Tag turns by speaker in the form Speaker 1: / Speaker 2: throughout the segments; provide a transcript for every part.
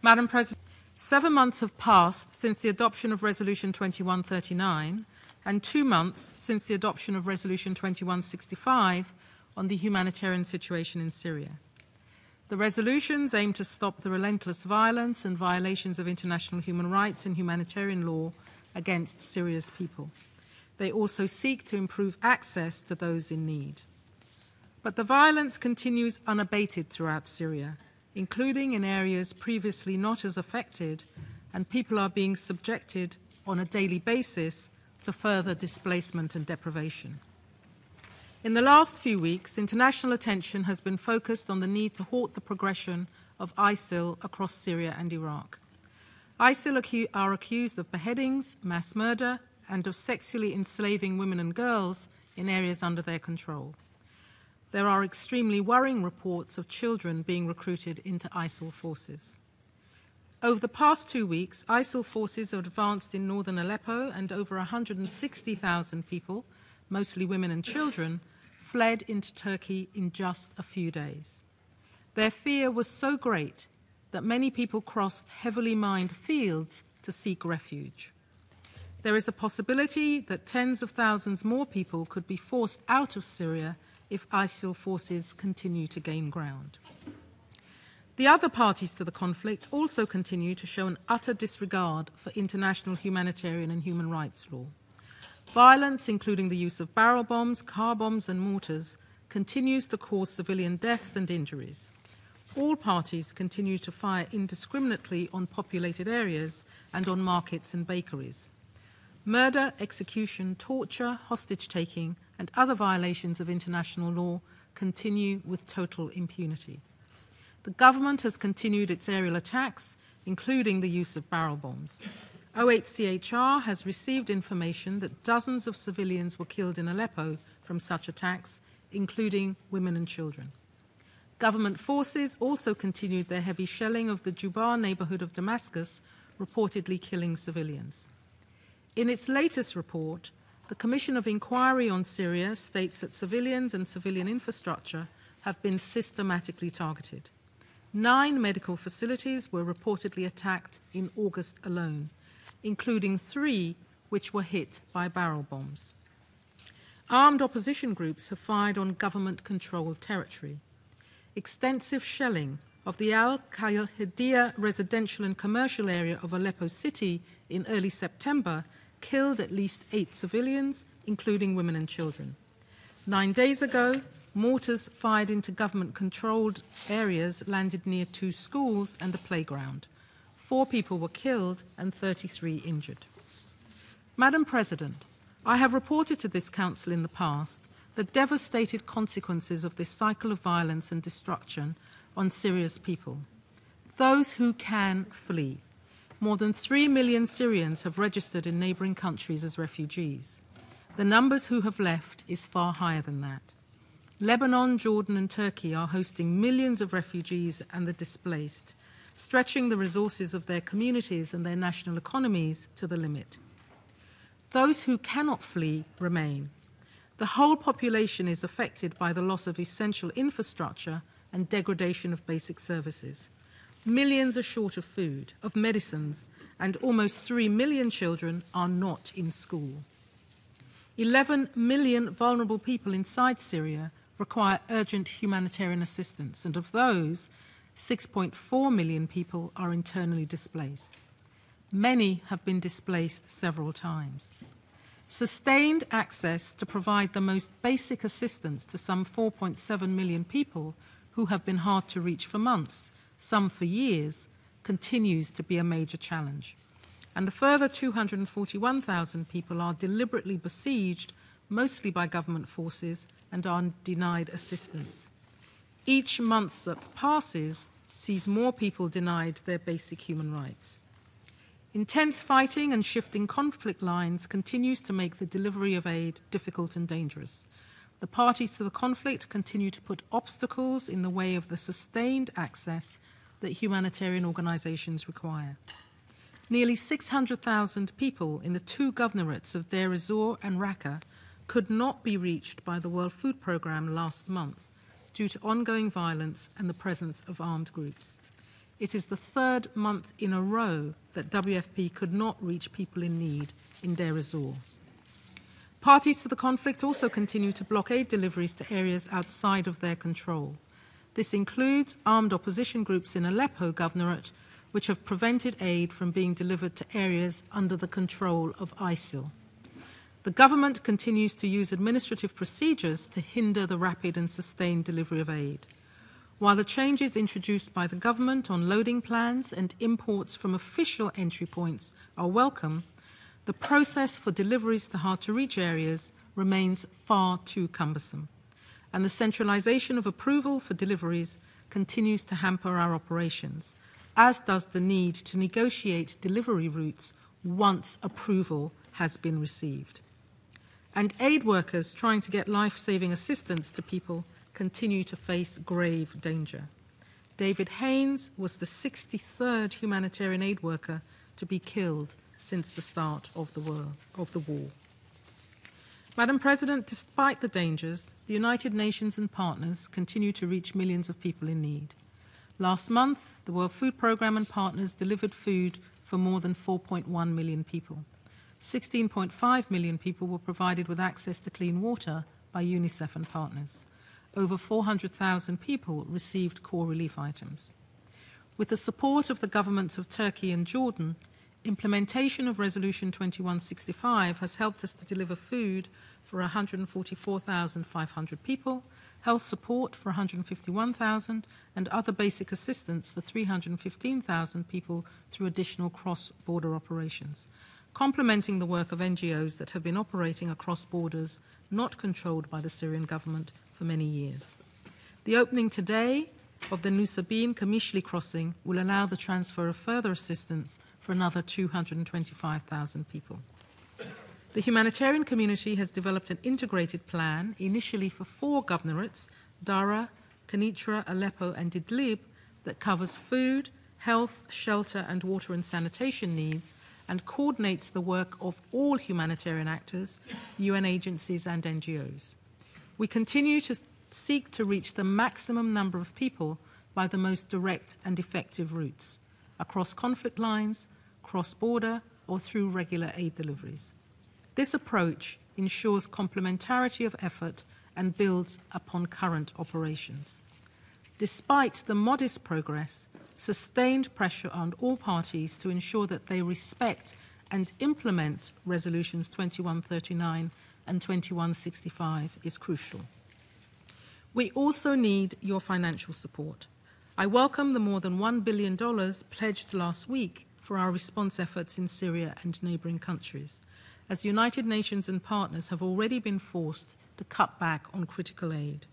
Speaker 1: Madam President, 7 months have passed since the adoption of Resolution 2139 and 2 months since the adoption of Resolution 2165 on the humanitarian situation in Syria. The resolutions aim to stop the relentless violence and violations of international human rights and humanitarian law against Syria's people. They also seek to improve access to those in need. But the violence continues unabated throughout Syria, including in areas previously not as affected, and people are being subjected on a daily basis to further displacement and deprivation. In the last few weeks, international attention has been focused on the need to halt the progression of ISIL across Syria and Iraq. ISIL are accused of beheadings, mass murder, and of sexually enslaving women and girls in areas under their control. There are extremely worrying reports of children being recruited into ISIL forces. Over the past 2 weeks, ISIL forces have advanced in northern Aleppo, and over 160,000 people, mostly women and children, fled into Turkey in just a few days. Their fear was so great that many people crossed heavily mined fields to seek refuge. There is a possibility that tens of thousands more people could be forced out of Syria if ISIL forces continue to gain ground. The other parties to the conflict also continue to show an utter disregard for international humanitarian and human rights law. Violence, including the use of barrel bombs, car bombs and mortars, continues to cause civilian deaths and injuries. All parties continue to fire indiscriminately on populated areas and on markets and bakeries. Murder, execution, torture, hostage-taking and other violations of international law continue with total impunity. The government has continued its aerial attacks, including the use of barrel bombs. OHCHR has received information that dozens of civilians were killed in Aleppo from such attacks, including women and children. Government forces also continued their heavy shelling of the Jubar neighborhood of Damascus, reportedly killing civilians. In its latest report, the Commission of Inquiry on Syria states that civilians and civilian infrastructure have been systematically targeted. 9 medical facilities were reportedly attacked in August alone, including 3 which were hit by barrel bombs. Armed opposition groups have fired on government-controlled territory. Extensive shelling of the Al-Qa'idiyya residential and commercial area of Aleppo city in early September killed at least 8 civilians, including women and children. 9 days ago, mortars fired into government-controlled areas landed near 2 schools and a playground. 4 people were killed and 33 injured. Madam President, I have reported to this Council in the past the devastated consequences of this cycle of violence and destruction on Syria's people. Those who can flee. More than 3 million Syrians have registered in neighbouring countries as refugees. The numbers who have left is far higher than that. Lebanon, Jordan and Turkey are hosting millions of refugees and the displaced, stretching the resources of their communities and their national economies to the limit. Those who cannot flee remain. The whole population is affected by the loss of essential infrastructure and degradation of basic services. Millions are short of food, of medicines, and almost 3 million children are not in school. 11 million vulnerable people inside Syria require urgent humanitarian assistance, and of those, 6.4 million people are internally displaced. Many have been displaced several times. Sustained access to provide the most basic assistance to some 4.7 million people who have been hard to reach for months, some for years, continues to be a major challenge. And a further 241,000 people are deliberately besieged, mostly by government forces, and are denied assistance. Each month that passes sees more people denied their basic human rights. Intense fighting and shifting conflict lines continues to make the delivery of aid difficult and dangerous. The parties to the conflict continue to put obstacles in the way of the sustained access that humanitarian organizations require. Nearly 600,000 people in the 2 governorates of Deir ez-Zor and Raqqa could not be reached by the World Food Programme last month due to ongoing violence and the presence of armed groups. It is the third month in a row that WFP could not reach people in need in Deir ez-Zor. Parties to the conflict also continue to block aid deliveries to areas outside of their control. This includes armed opposition groups in Aleppo Governorate, which have prevented aid from being delivered to areas under the control of ISIL. The government continues to use administrative procedures to hinder the rapid and sustained delivery of aid. While the changes introduced by the government on loading plans and imports from official entry points are welcome, the process for deliveries to hard-to-reach areas remains far too cumbersome, and the centralization of approval for deliveries continues to hamper our operations, as does the need to negotiate delivery routes once approval has been received. And aid workers trying to get life-saving assistance to people continue to face grave danger. David Haynes was the 63rd humanitarian aid worker to be killed since the start of the war. Madam President, despite the dangers, the United Nations and partners continue to reach millions of people in need. Last month, the World Food Programme and partners delivered food for more than 4.1 million people. 16.5 million people were provided with access to clean water by UNICEF and partners. Over 400,000 people received core relief items. With the support of the governments of Turkey and Jordan, implementation of Resolution 2165 has helped us to deliver food for 144,500 people, health support for 151,000, and other basic assistance for 315,000 people through additional cross-border operations, complementing the work of NGOs that have been operating across borders not controlled by the Syrian government for many years. The opening today of the Nusaybin-Kamishli crossing will allow the transfer of further assistance for another 225,000 people. The humanitarian community has developed an integrated plan, initially for 4 governorates, Dara, Kenitra, Aleppo and Idlib, that covers food, health, shelter and water and sanitation needs, and coordinates the work of all humanitarian actors, UN agencies and NGOs. We continue to seek to reach the maximum number of people by the most direct and effective routes, across conflict lines, cross-border, or through regular aid deliveries. This approach ensures complementarity of effort and builds upon current operations. Despite the modest progress, sustained pressure on all parties to ensure that they respect and implement Resolutions 2139 and 2165 is crucial. We also need your financial support. I welcome the more than $1 billion pledged last week for our response efforts in Syria and neighbouring countries, as United Nations and partners have already been forced to cut back on critical aid.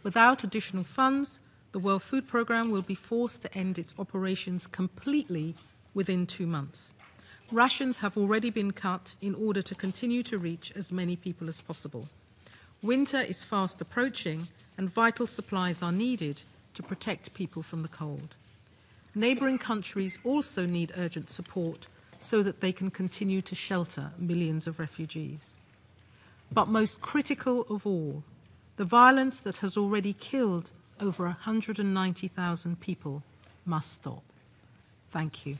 Speaker 1: Without additional funds, the World Food Programme will be forced to end its operations completely within 2 months. Rations have already been cut in order to continue to reach as many people as possible. Winter is fast approaching and vital supplies are needed to protect people from the cold. Neighbouring countries also need urgent support so that they can continue to shelter millions of refugees. But most critical of all, the violence that has already killed over 190,000 people must stop. Thank you.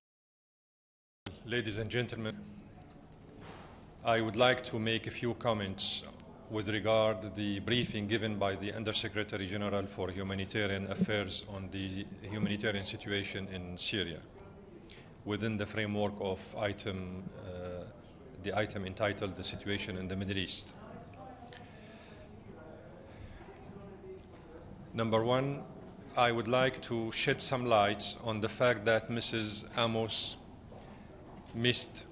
Speaker 2: Ladies and gentlemen, I would like to make a few comments with regard to the briefing given by the Undersecretary General for Humanitarian Affairs on the humanitarian situation in Syria, within the framework of the item entitled "The Situation in the Middle East." Number one, I would like to shed some light on the fact that Mrs. Amos missed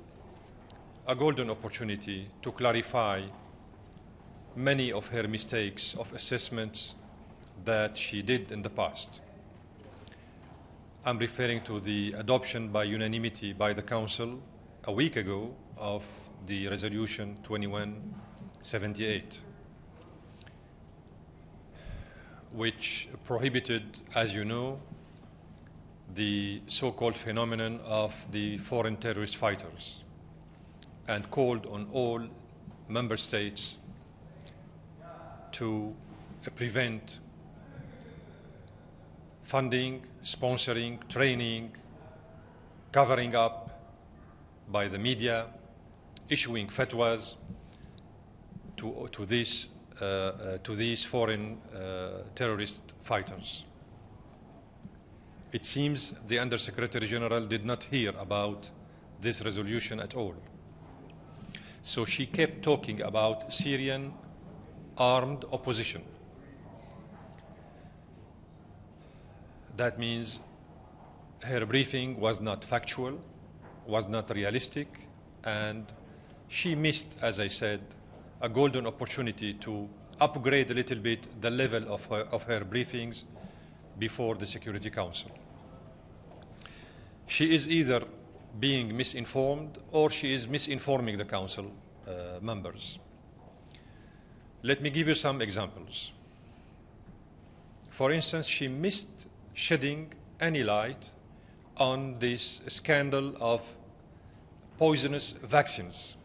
Speaker 2: a golden opportunity to clarify many of her mistakes of assessments that she did in the past. I'm referring to the adoption by unanimity by the Council a week ago of the Resolution 2178, which prohibited, as you know, the so-called phenomenon of the foreign terrorist fighters and called on all member states to prevent funding, sponsoring, training, covering up by the media, issuing fatwas to these foreign terrorist fighters. It seems the Undersecretary General did not hear about this resolution at all. So she kept talking about Syrian armed opposition. That means her briefing was not factual, was not realistic, and she missed, as I said, a golden opportunity to upgrade a little bit the level of her briefings before the Security Council. She is either being misinformed or she is misinforming the Council members. Let me give you some examples. For instance, she missed shedding any light on this scandal of poisonous vaccines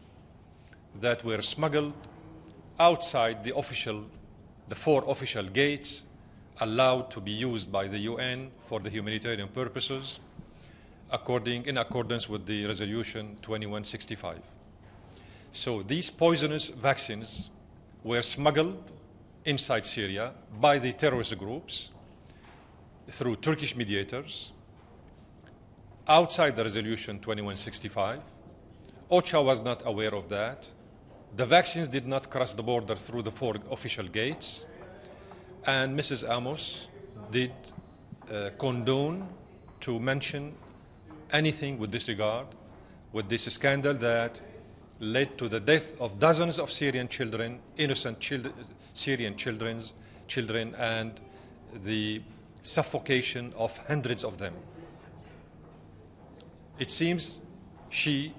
Speaker 2: that were smuggled outside the 4 official gates allowed to be used by the UN for the humanitarian purposes, in accordance with the resolution 2165. So these poisonous vaccines were smuggled inside Syria by the terrorist groups through Turkish mediators outside the resolution 2165. OCHA was not aware of that. The vaccines did not cross the border through the 4 official gates, and Mrs. Amos did condone to mention anything with this regard, with this scandal that led to the death of dozens of Syrian children, innocent Syrian children, and the suffocation of hundreds of them. It seems she,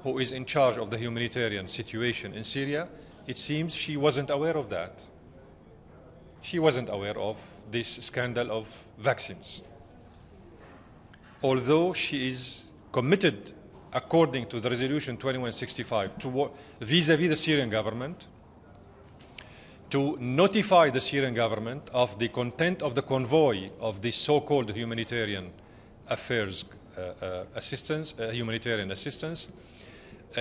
Speaker 2: who is in charge of the humanitarian situation in Syria, it seems she wasn't aware of that. She wasn't aware of this scandal of vaccines. Although she is committed, according to the resolution 2165, vis-à-vis the Syrian government, to notify the Syrian government of the content of the convoy of the so-called humanitarian affairs humanitarian assistance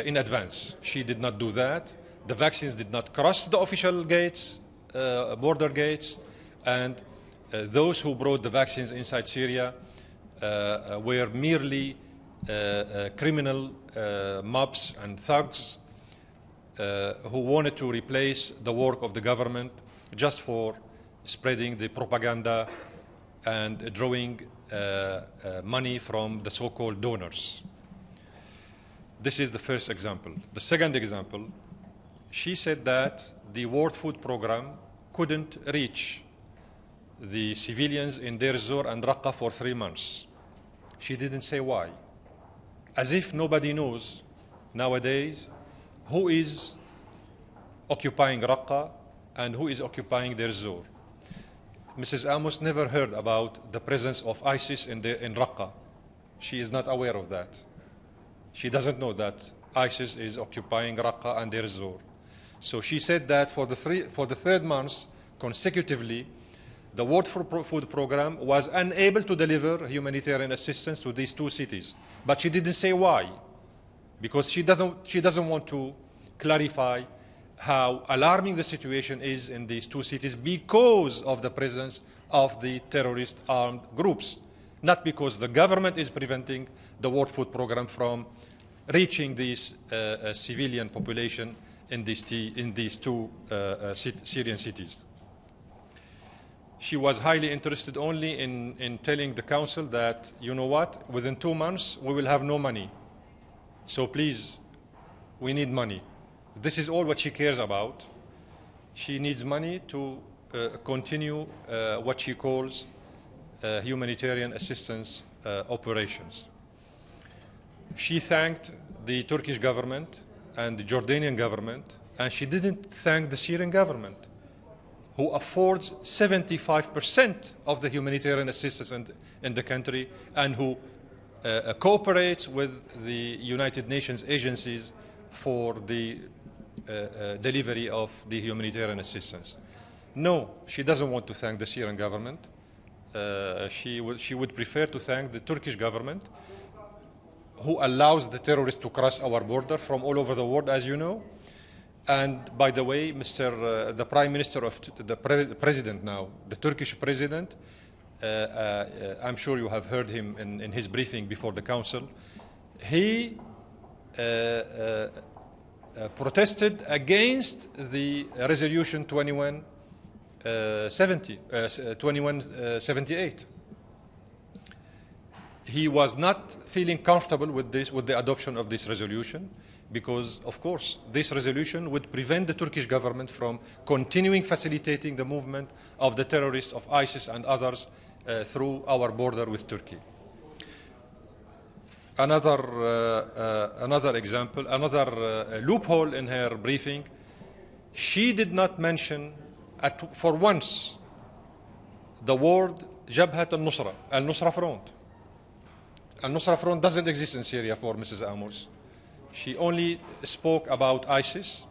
Speaker 2: in advance. She did not do that. The vaccines did not cross the official gates, border gates, and those who brought the vaccines inside Syria were merely criminal mobs and thugs who wanted to replace the work of the government just for spreading the propaganda and drawing money from the so-called donors. This is the first example. The second example, she said that the World Food Programme couldn't reach the civilians in Deir ez-Zor and Raqqa for 3 months. She didn't say why. As if nobody knows nowadays who is occupying Raqqa and who is occupying Deir ez-Zor. Mrs. Amos never heard about the presence of ISIS in Raqqa. She is not aware of that. She doesn't know that ISIS is occupying Raqqa and Deir ez-Zor. So she said that for the 3rd month consecutively, the World Food Programme was unable to deliver humanitarian assistance to these 2 cities. But she didn't say why, because she doesn't want to clarify how alarming the situation is in these 2 cities because of the presence of the terrorist armed groups, not because the government is preventing the World Food Programme from reaching this civilian population in these 2 Syrian cities. She was highly interested only in telling the Council that, you know what, within 2 months we will have no money. So please, we need money. This is all what she cares about. She needs money to continue what she calls humanitarian assistance operations. She thanked the Turkish government and the Jordanian government, and she didn't thank the Syrian government, who affords 75% of the humanitarian assistance in the country and who cooperates with the United Nations agencies for the delivery of the humanitarian assistance. No, she doesn't want to thank the Syrian government. she would prefer to thank the Turkish government, who allows the terrorists to cross our border from all over the world, as you know. And by the way, the Prime Minister of the President now, the Turkish President, I'm sure you have heard him in his briefing before the Council. He protested against the resolution 2178. He was not feeling comfortable with the adoption of this resolution, because, of course, this resolution would prevent the Turkish government from continuing facilitating the movement of the terrorists of ISIS and others through our border with Turkey. Another example, another loophole in her briefing, she did not mention for once the word Jabhat al-Nusra, al-Nusra Front. Al-Nusra Front doesn't exist in Syria for Mrs. Amos. She only spoke about ISIS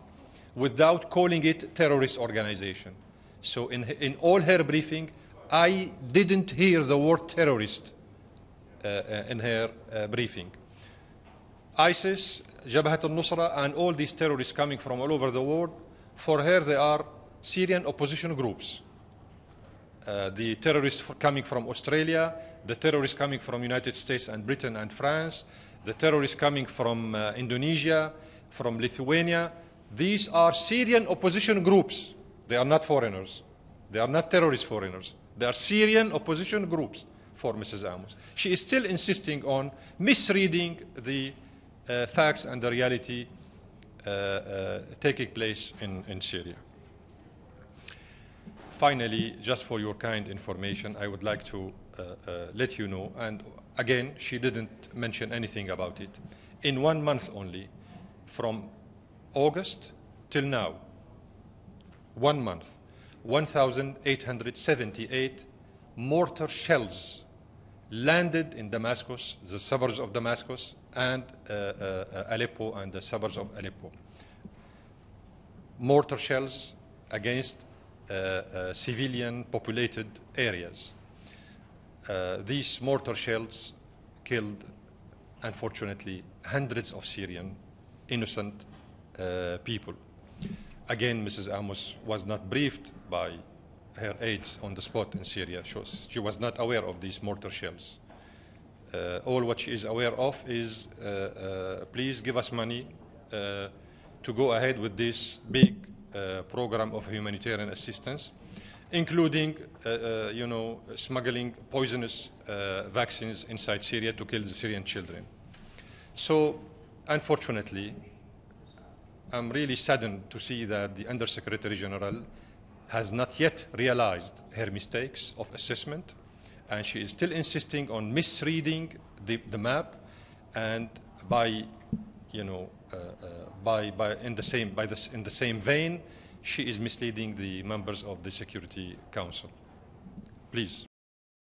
Speaker 2: without calling it terrorist organization. So in all her briefing, I didn't hear the word terrorist in her briefing. ISIS, Jabhat al-Nusra, and all these terrorists coming from all over the world, for her they are Syrian opposition groups. The terrorists coming from Australia, the terrorists coming from United States and Britain and France, the terrorists coming from Indonesia, from Lithuania. These are Syrian opposition groups. They are not foreigners. They are not terrorist foreigners. They are Syrian opposition groups for Mrs. Amos. She is still insisting on misreading the facts and the reality taking place in Syria. Finally, just for your kind information, I would like to let you know, and again, she didn't mention anything about it. In 1 month only, from August till now, 1 month, 1,878 mortar shells landed in Damascus, the suburbs of Damascus, and Aleppo and the suburbs of Aleppo. Mortar shells against civilian populated areas. These mortar shells killed, unfortunately, hundreds of Syrian innocent people. Again, Mrs. Amos was not briefed by her aides on the spot in Syria. She was not aware of these mortar shells. All what she is aware of is, please give us money to go ahead with this big program of humanitarian assistance, including, smuggling poisonous vaccines inside Syria to kill the Syrian children. So, unfortunately, I'm really saddened to see that the Undersecretary General has not yet realized her mistakes of assessment, and she is still insisting on misreading the map, and in the same vein, she is misleading the members of the Security Council. Please.